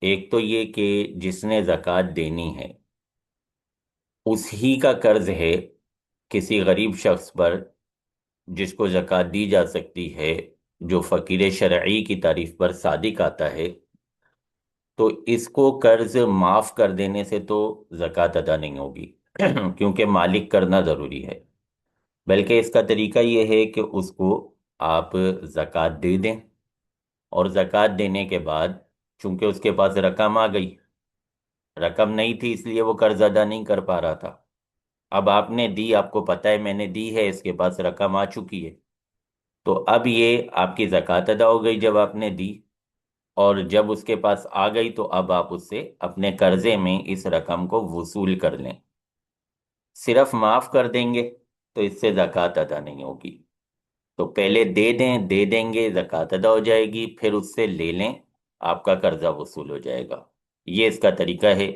ایک تو یہ کہ جس نے زکوٰۃ دینی ہے اس ہی کا قرض ہے کسی غریب شخص پر جس کو زکوٰۃ دی جا سکتی ہے، جو فقیر شرعی کی تعریف پر صادق آتا ہے، تو اس کو قرض معاف کر دینے سے تو زکوٰۃ ادا نہیں ہوگی کیونکہ مالک کرنا ضروری ہے، بلکہ اس کا طریقہ یہ ہے کہ اس کو آپ زکوٰۃ دے دیں، اور زکوٰۃ دینے کے بعد چونکہ اس کے پاس رقم آ گئی، رقم نہیں تھی اس لیے وہ قرض ادا نہیں کر پا رہا تھا، اب آپ نے دی، آپ کو پتہ ہے میں نے دی ہے، اس کے پاس رقم آ چکی ہے، تو اب یہ آپ کی زکوٰۃ ادا ہو گئی جب آپ نے دی، اور جب اس کے پاس آ گئی تو اب آپ اس سے اپنے قرضے میں اس رقم کو وصول کر لیں۔ صرف معاف کر دیں گے تو اس سے زکوٰۃ ادا نہیں ہوگی، تو پہلے دے دیں، دے دیں گے زکوٰۃ ادا ہو جائے گی، پھر اس سے لے لیں، آپ کا قرضہ وصول ہو جائے گا۔ یہ اس کا طریقہ ہے۔